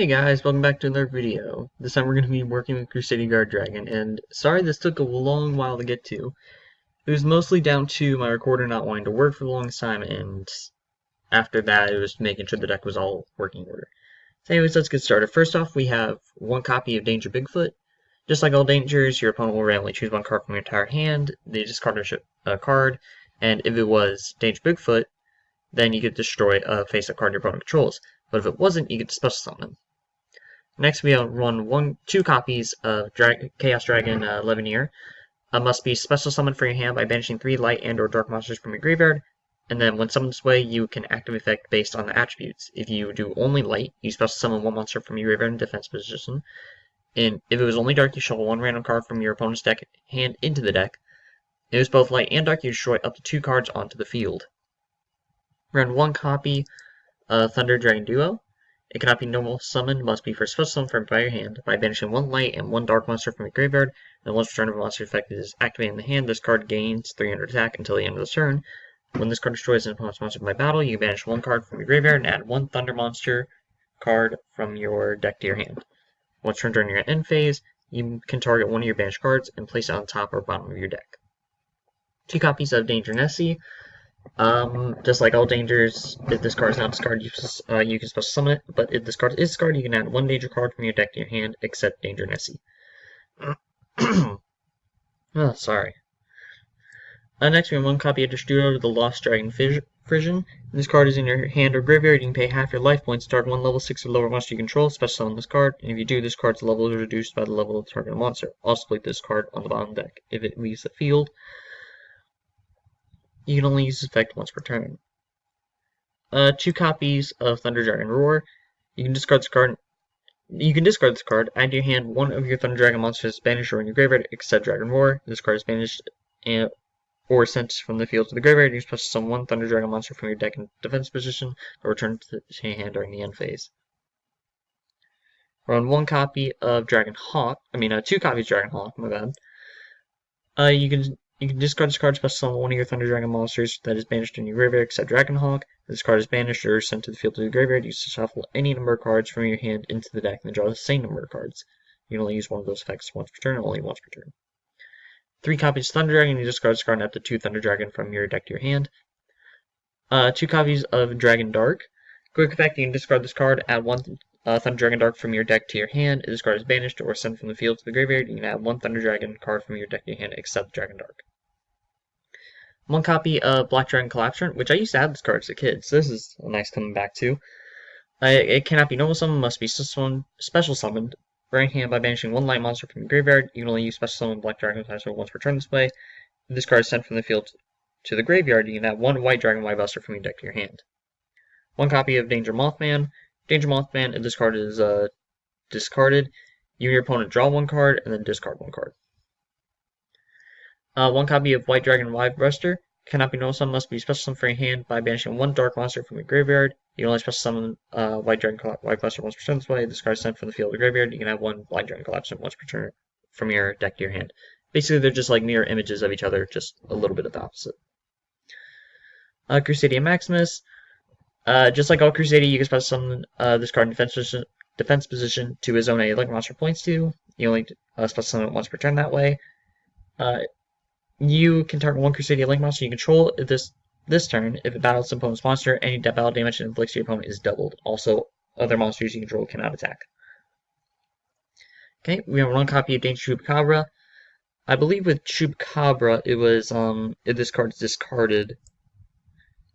Hey guys, welcome back to another video. This time we're going to be working with Crusadia Guardragon, and sorry this took a long while to get to. It was mostly down to my recorder not wanting to work for the longest time, and after that it was making sure the deck was all working order. So anyways, let's get started. First off, we have one copy of Danger Bigfoot. Just like all dangers, your opponent will randomly choose one card from your entire hand. They discard a card, and if it was Danger Bigfoot, then you could destroy a face-up card your opponent controls. But if it wasn't, you could special summon them. Next, we run two copies of Chaos Dragon Levineer. Must be special summoned for your hand by banishing 3 light and or dark monsters from your graveyard. And then when summoned this way, you can active effect based on the attributes. If you do only light, you special summon one monster from your graveyard in defense position. And if it was only dark, you shuffle one random card from your opponent's deck hand into the deck. If it was both light and dark, you destroy up to 2 cards onto the field. Run one copy of Thunder Dragon Duel. It cannot be normal summoned, must be for special summon from your hand by banishing 1 light and 1 dark monster from your graveyard. And once return of a monster effect is activated in the hand, this card gains 300 attack until the end of the turn. When this card destroys an opponent's monster by battle, you can banish 1 card from your graveyard and add 1 thunder monster card from your deck to your hand. Once returned during your end phase, you can target one of your banished cards and place it on top or bottom of your deck. 2 copies of Danger Nessie. Just like all dangers, if this card is not discarded, you can special summon it, but if this card is discarded, you can add 1 danger card from your deck to your hand, except Danger Nessie. Oh, sorry. Next, we have 1 copy of Duel, the Lost Dragon Fission. This card is in your hand or graveyard. You can pay half your life points to target 1 level 6 or lower monster you control, special summon this card, and if you do, this card's level is reduced by the level of the target monster. Also play this card on the bottom deck. If it leaves the field, you can only use this effect once per turn. 2 copies of Thunder Dragon Roar. You can discard this card. Add to your hand 1 of your Thunder Dragon monsters banished or in your graveyard, except Dragon Roar. This card is banished or sent from the field to the graveyard. You can special summon 1 Thunder Dragon monster from your deck in defense position, or return to your hand during the end phase. Run 1 copy of Dragon Hawk. 2 copies of Dragon Hawk. My bad. You can discard this card, special summon 1 of your Thunder Dragon monsters that is banished in your graveyard, except Dragonhawk. If this card is banished or sent to the field to the graveyard, you shuffle any number of cards from your hand into the deck and then draw the same number of cards. You can only use one of those effects once per turn, and only once per turn. 3 copies of Thunder Dragon. You discard this card and add the 2 Thunder Dragon from your deck to your hand. 2 copies of Dragon Dark. Quick effect, you can discard this card, add 1 Thunder Dragon Dark from your deck to your hand. If this card is banished or sent from the field to the graveyard, you can add 1 Thunder Dragon card from your deck to your hand, except Dragon Dark. 1 copy of Black Dragon Collapsant, which I used to have this card as a kid, so this is a nice coming back too. It cannot be normal summoned, must be special summoned for your hand by banishing 1 light monster from your graveyard. You can only use special summon Black Dragon Collapsant once per turn this way. If this card is sent from the field to the graveyard, you can add 1 White Dragon White Buster from your deck to your hand. 1 copy of Danger Mothman. Danger Mothman, if this card is discarded, you and your opponent draw 1 card and then discard 1 card. 1 copy of White Dragon White Buster. Cannot be normal summoned, must be special summoned for your hand by banishing 1 dark monster from your graveyard. You can only special summon White Dragon White Buster once per turn this way. If this card is sent from the field to the graveyard, you can have 1 White Dragon Collapsant once per turn from your deck to your hand. Basically, they're just like mirror images of each other, just a little bit of the opposite. Crusadia Maximus. Just like all Crusadia, you can special summon this card in defense position to his own electric monster points to. You only special summon it once per turn that way. You can target 1 Crusadia Link monster you control this turn. If it battles an opponent's monster, any battle damage it inflicts to your opponent is doubled. Also, other monsters you control cannot attack. Okay, we have 1 copy of Danger Chupacabra. I believe with Chupacabra, it was if this card is discarded,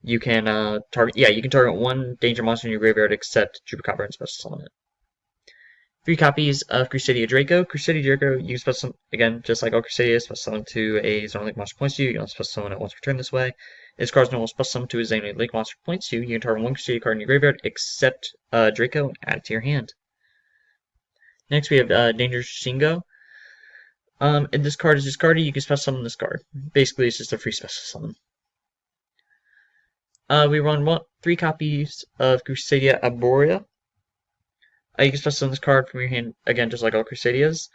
you can target 1 danger monster in your graveyard except Chupacabra and special summon it. 3 copies of Crusadia Draco. Crusadia Draco, you special summon, again, just like all Crusadia, special summon to a Zone Link monster points to you. You can special summon it once per turn this way. If this card's normal special summon to a Zone Link monster points to you, you can target 1 Crusadia card in your graveyard except Draco and add it to your hand. Next, we have Danger Shingo. If this card is discarded, you can special summon this card. Basically, it's just a free special summon. We run 3 copies of Crusadia Arborea. You can special summon this card from your hand, again, just like all Crusadias.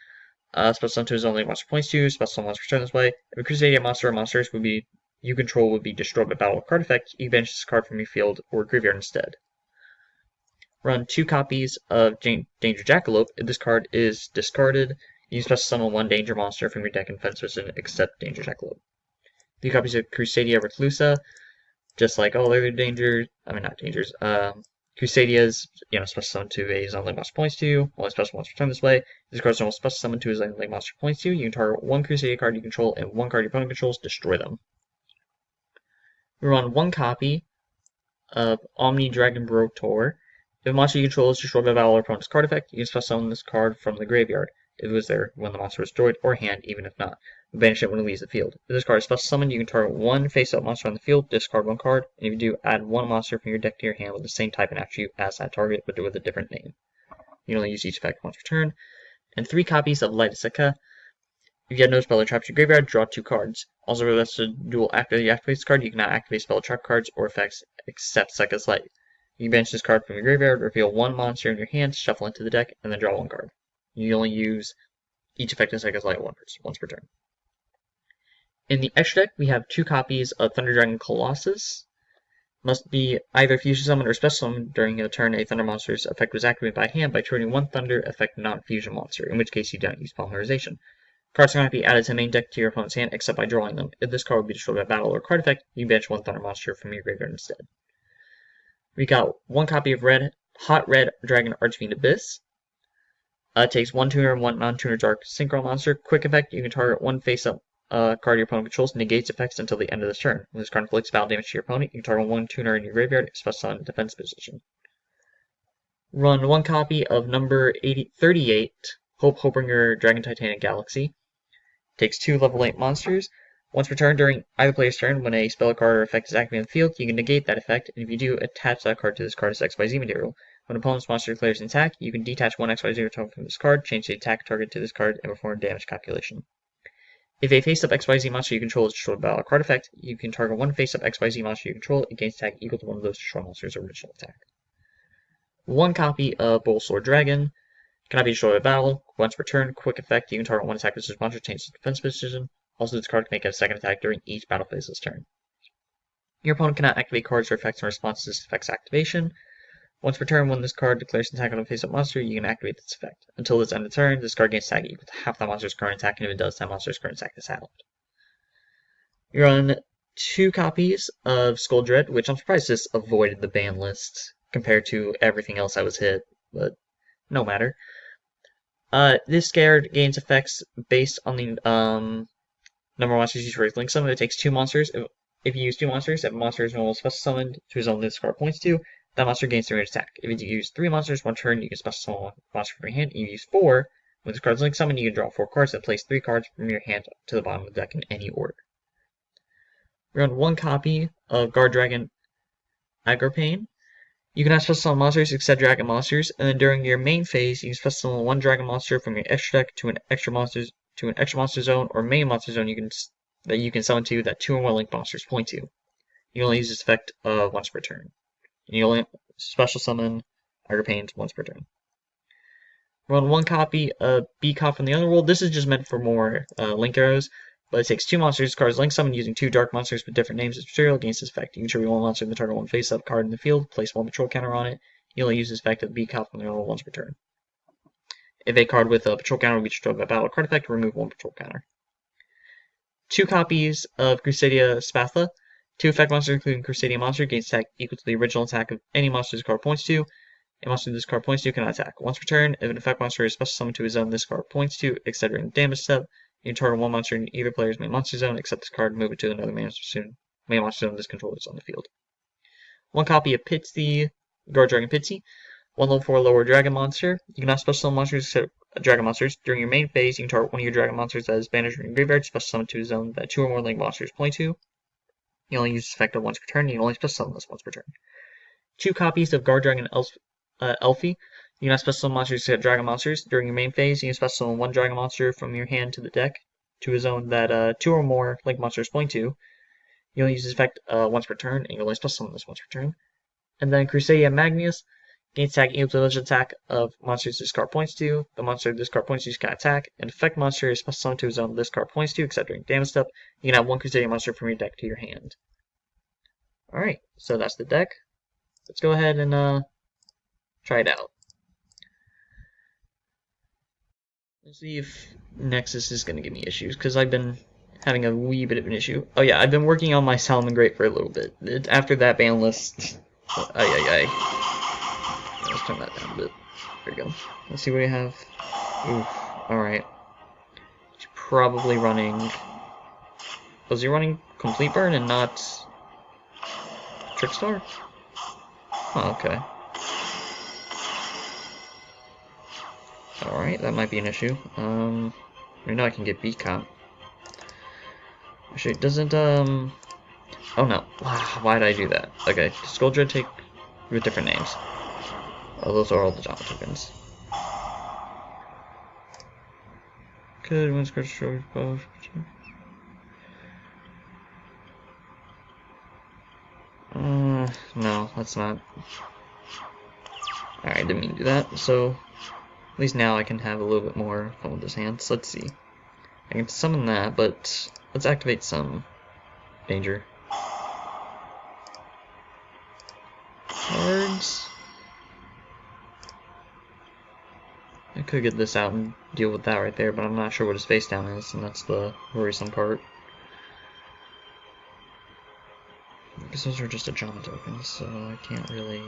Special summon to his only monster points to you, special summon once per turn this way. If a Crusadia monster or monsters you control would be destroyed by battle or card effect, you can banish this card from your field or graveyard instead. Run 2 copies of Danger Jackalope. If this card is discarded, you can special summon 1 danger monster from your deck in defense position except Danger Jackalope. 3 copies of Crusadia Reclusa. Just like all other dangers, not dangers, Crusadia's, special summon to a zone link monster points to, only special monster return this way. This card's normal special summon to a zone link monster points to. You can target 1 Crusadia card you control and 1 card your opponent controls, destroy them. We run 1 copy of Omni Dragon Brotor. If a monster you control is destroyed by battle or opponent's card effect, you can special summon this card from the graveyard, if it was there when the monster was destroyed, or hand, even if not. Banish it when it leaves the field. If this card is special summoned, you can target 1 face-up monster on the field, discard 1 card, and if you do, add 1 monster from your deck to your hand with the same type and attribute as that target, but with a different name. You can only use each effect once per turn. And 3 copies of Light Seka. If you have no spell or traps in your graveyard, draw 2 cards. Also, if that's a dual activate this card, you cannot activate spell or trap cards or effects except Seka's Light. You can banish this card from your graveyard, reveal 1 monster in your hand, shuffle into the deck, and then draw 1 card. You only use each effect in Seka's Light once per turn. In the extra deck, we have 2 copies of Thunder Dragon Colossus. Must be either fusion summoned or special summoned during a turn a Thunder monster's effect was activated by hand by turning 1 Thunder effect non-fusion monster, in which case you don't use polymerization. Cards cannot be added to the main deck to your opponent's hand except by drawing them. If this card would be destroyed by battle or card effect, you banish 1 Thunder monster from your graveyard instead. We got 1 copy of Hot Red Dragon Archfiend Abyss. Takes 1 tuner and 1 non-tuner dark synchro monster. Quick effect, you can target 1 face-up card your opponent controls, negates effects until the end of this turn. When this card inflicts battle damage to your opponent, you can target 1 tuner in your graveyard, special summon defense position. Run 1 copy of number 38, Hopebringer Dragon Titanic Galaxy. Takes 2 level 8 monsters. Once per turn during either player's turn, when a spell card or effect is activated in the field, you can negate that effect, and if you do, attach that card to this card's XYZ material. When an opponent's monster declares an attack, you can detach 1 XYZ token from this card, change the attack target to this card, and perform damage calculation. If a face-up XYZ monster you control is destroyed by a card effect, you can target 1 face-up XYZ monster you control and gain attack equal to 1 of those destroyed monster's original attack. 1 copy of Bull Sword Dragon. Cannot be destroyed by battle. Once per turn, quick effect, you can target 1 attack with this monster, change the defense position. Also, this card can make a second attack during each battle phase this turn. Your opponent cannot activate cards or effects in response to this effect's activation. Once per turn, when this card declares an attack on a face-up monster, you can activate this effect. Until this end of turn, this card gains attack equal to half that monster's current attack, and if it does, that monster's current attack is halved. You run 2 copies of Skull Dread, which I'm surprised this avoided the ban list compared to everything else I was hit, but no matter. This card gains effects based on the number of monsters used for its link summon. It takes 2 monsters. If you use 2 monsters, if a monster is normal special summoned to his own this card points to, that monster gains 3 attack. If you use 3 monsters 1 turn, you can special summon 1 monster from your hand. If you use 4, when this card is link summoned, you can draw 4 cards and place 3 cards from your hand to the bottom of the deck in any order. We run 1 copy of Guardragon Agripane. You can have special summon monsters except dragon monsters, and then during your main phase, you can special summon 1 dragon monster from your extra deck to an extra monster zone or main monster zone that you can summon to that 2 or more link monsters point to. You only use this effect once per turn. And you only special summon Agripane once per turn. Run 1 copy of Beacon from the Underworld. This is just meant for more link arrows, but it takes 2 monsters. Cards link summon using 2 dark monsters with different names as material against this effect. You can trigger 1 monster in the target 1 face-up card in the field, place 1 patrol counter on it. You only use this effect of Beacon from the Underworld once per turn. If a card with a patrol counter will be destroyed by battle card effect, remove 1 patrol counter. 2 copies of Crusadia Spatha. 2 effect monsters, including Crusadia monster, gains attack equal to the original attack of any monster this card points to. A monster this card points to cannot attack. Once per turn, if an effect monster is special summoned to his zone this card points to, etc. in the damage step, you can target 1 monster in either player's main monster zone, except this card, move it to another main monster zone this controller is on the field. 1 copy of Pitsy, Guardragon Pitsy. 1 level 4 lower dragon monster. You cannot special summon monsters except dragon monsters. During your main phase, you can target 1 of your dragon monsters that is banished from your graveyard, special summon to a zone that 2 or more link monsters point to. You only use this effect once per turn, and you only special summon this once per turn. 2 copies of Guardragon Elfie. You cannot special summon monsters except dragon monsters. During your main phase, you can special summon 1 dragon monster from your hand to the deck to a zone that 2 or more link monsters point to. You only use this effect once per turn, and you only special summon this once per turn. And then Crusadia Magnus gains attack equal to the original attack of monsters this card points to. The monster this card points to can attack. An effect monster is special summoned to a zone this card points to, except during damage step. You can have 1 Crusadia monster from your deck to your hand. Alright, so that's the deck. Let's go ahead and try it out. Let's see if Nexus is going to give me issues, because I've been having a wee bit of an issue. Oh yeah, I've been working on my Salmon Grate for a little bit. After that ban list... Let's turn that down a bit. There we go. Let's see what we have. Oof, alright. He's probably running... Was he running Complete Burn and not... Trickstar? Oh, okay. Alright, that might be an issue. I know I can get B-Comp. Actually, it doesn't, oh no. Why did I do that? Okay, Scoldred take with different names. Oh, those are all the Jama tokens. Could win scratch destroy both. No, that's not. Alright, didn't mean to do that, so at least now I can have a little bit more fun with this hand. So let's see. I can summon that, but let's activate some danger. Cards. I could get this out and deal with that right there, but I'm not sure what his face down is, and that's the worrisome part. Because those are just a Jama tokens, so I can't really...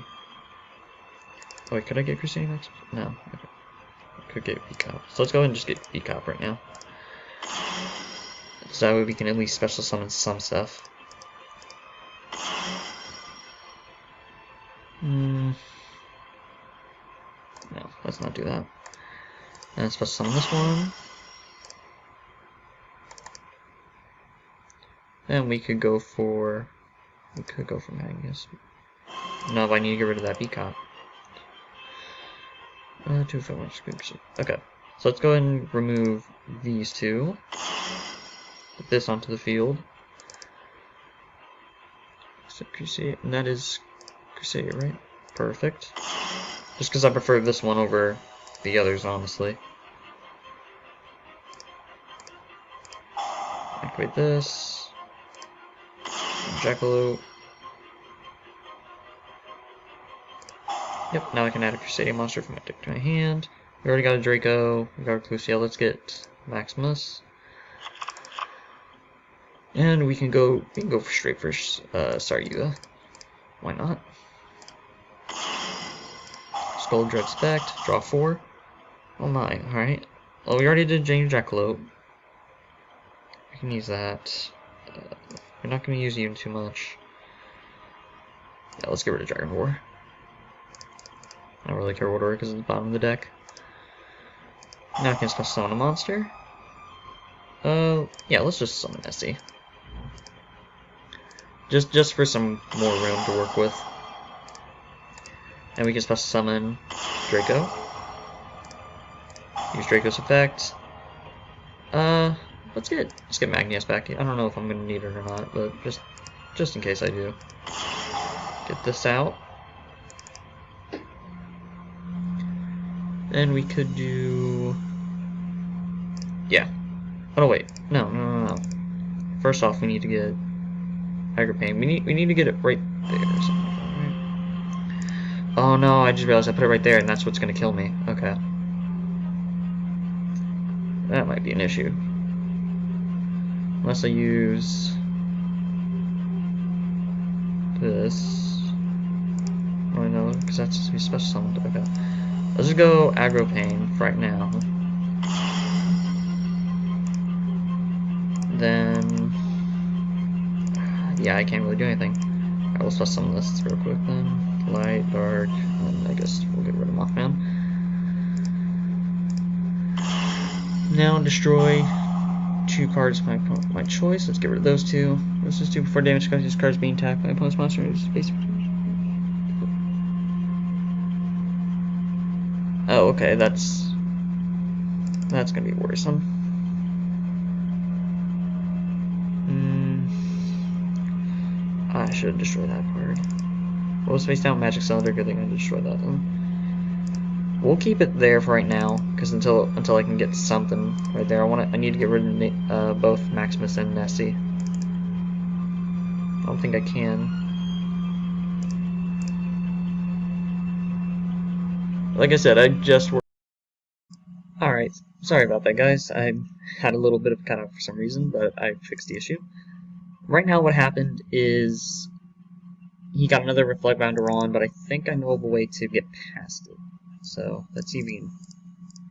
Oh wait, could I get Crusadia next? No. Okay. I could get B-Cop. So let's go ahead and just get B-Cop right now. So that way we can at least special summon some stuff. No, let's not do that. And special summon this one. And we could go for... Magnus. No, but I need to get rid of that B-Cop. 2 if I want to screen. Okay, so let's go ahead and remove these two. Put this onto the field. So Crusadia, and that is Crusadia, right? Perfect. Just because I prefer this one over the others, honestly. Activate this. Jackalope. Yep, now I can add a Crusadia monster from my deck to my hand. We already got a Draco, we got a Clucia, let's get Maximus. And we can go straight for Saryuga. Why not? Skull Dread Spect, draw 4. Oh my, alright. Well, we already did Jane Jackalope. We can use that. We're not going to use even too much. Yeah, let's get rid of Dragon War. I don't really care what order because it's the bottom of the deck. Now I can special summon a monster. Yeah, let's just summon Nessie. Just for some more room to work with. And we can special summon Draco. Use Draco's effect. Let's get Magnus back. I don't know if I'm gonna need it or not, but just in case I do. Get this out. Then we could do... Yeah. Oh no, wait. No. First off, we need to get Hyperpain. We need to get it right there or something like that, right? Oh no, I just realized I put it right there and that's what's gonna kill me. Okay. That might be an issue. Unless I use this. Oh no, because that's just special summoned. Okay. Let's just go Aggro Pain for right now. Then, yeah, I can't really do anything. Alright, we'll special summon this real quick then. Light, Dark, and I guess we'll get rid of Mothman. Now destroy 2 cards my choice. Let's get rid of those 2. Let's just do before damage because these cards being attacked by opponent's monster. Oh, okay, that's gonna be worrisome. I should destroy that card. What was face down Magic Cylinder? Good thing I destroyed that then. We'll keep it there for right now, because until I can get something right there, I need to get rid of both Maximus and Nessie. I don't think I can. Like I said, I just worked. Alright, sorry about that, guys. I had a little bit of cutout for some reason, but I fixed the issue. Right now, what happened is he got another Reflect Bounder on, but I think I know of a way to get past it. So, let's see if we can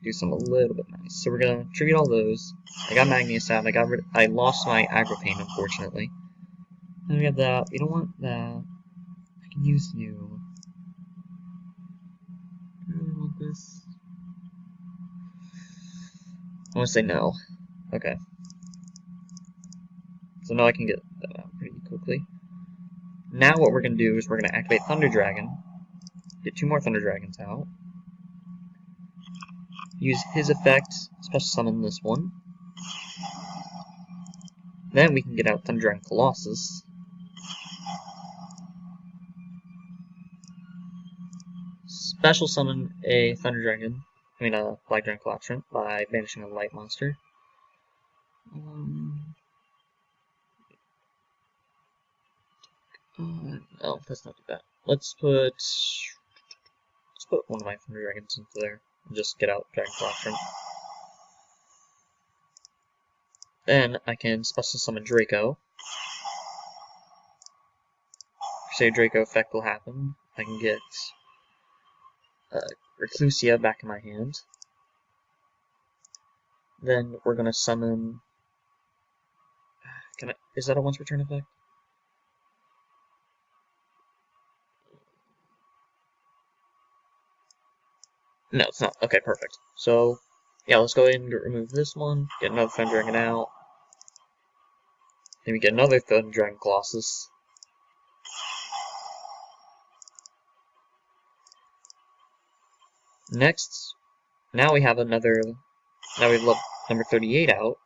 do something a little bit nice. So we're gonna tribute all those. I got Magnus out. I lost my Aggro Pain, unfortunately. And we have that. We don't want that. I can use you. Do I really want this? I want to say no. Okay. So now I can get that out pretty quickly. Now what we're going to do is we're going to activate Thunder Dragon, get 2 more Thunder Dragons out, use his effect, special summon this one. Then we can get out Thunder Dragon Colossus. Special summon a Thunder Dragon, a Black Dragon Colossus by banishing a light monster. No, let's not do that. Let's put one of my Thunder Dragons into there and just get out Dragon Colossus. Then I can special summon Draco. Say Draco effect will happen. I can get Reclusia back in my hand. Then we're gonna summon. Is that a once return effect? No, it's not. Okay, perfect. So, yeah, let's go ahead and remove this one. Get another Thunder Dragon out. Then we get another Thunder Dragon Colossus. Next, now we have another. Now we have number 38 out.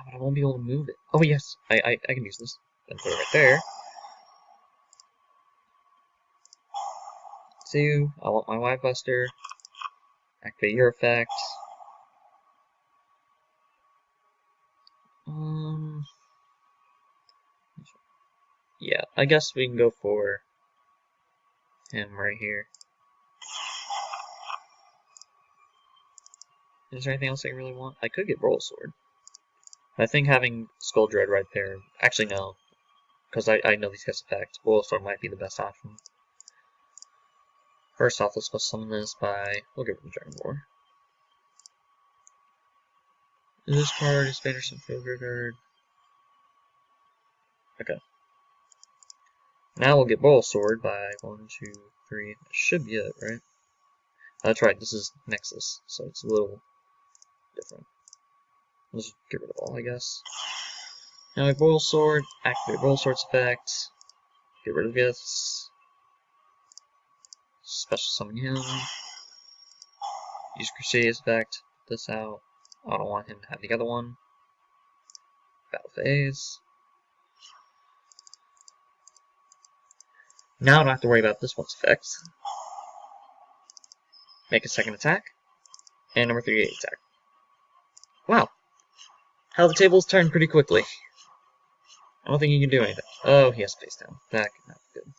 But I won't be able to move it. Oh yes, I can use this. Then put it right there. 2. I want my Wide Buster. Activate your effect. Yeah, I guess we can go for him right here. Is there anything else I really want? I could get Roll Sword. I think having Skull Dread right there. Actually, no. Because I know these guys' effect. Roll Sword might be the best option. First off, let's go summon this by. We'll get rid of Dragon Roar. This card is banished from field graveyard. Okay. Now we'll get Roll Sword by 1, 2, 3. That should be it, right? That's right, this is Nexus, so it's a little different. Let's get rid of all, I guess. Now we have Roll Sword, activate Roll Sword's effect, get rid of this, special summon him, use Crusadia's effect, put this out. I don't want him to have the other one. Battle phase. Now I don't have to worry about this one's effects. Make a second attack, and number 38 attack. Wow. How the tables turn pretty quickly. I don't think he can do anything. Oh, he has face down. That could not be good.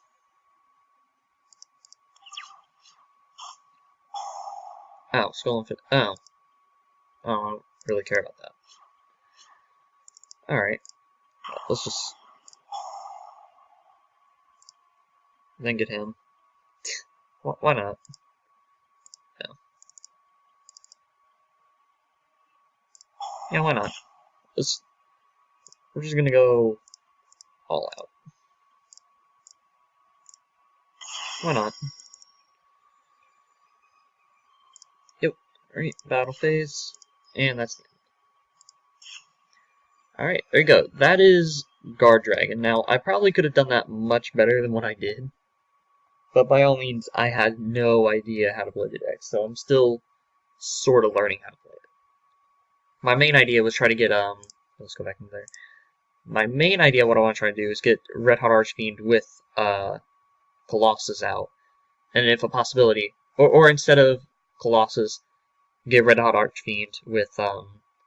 Ow, Skull and Fit. Oh. Oh, I don't really care about that. Alright. Let's just. Then get him. Why not? No. Yeah, why not? We're just gonna go all out. Why not? Yep. Alright, battle phase. And that's the end. Alright, there you go. That is Guardragon. Now, I probably could have done that much better than what I did. But by all means, I had no idea how to play the deck, so I'm still sort of learning how to play it. My main idea was try to get, let's go back in there. My main idea, what I want to try to do is get Red Hot Archfiend with, Colossus out. And if a possibility, or instead of Colossus, get Red Hot Archfiend with,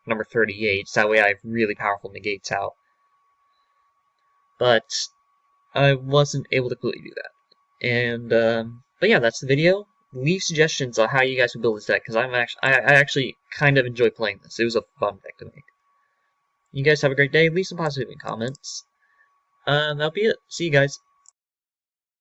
number 38, so that way I have really powerful negates out. But I wasn't able to completely do that. And but yeah, that's the video. Leave suggestions on how you guys would build this deck, because I actually kind of enjoy playing this. It was a fun deck to make. You guys have a great day. Leave some positive comments. That'll be it. See you guys.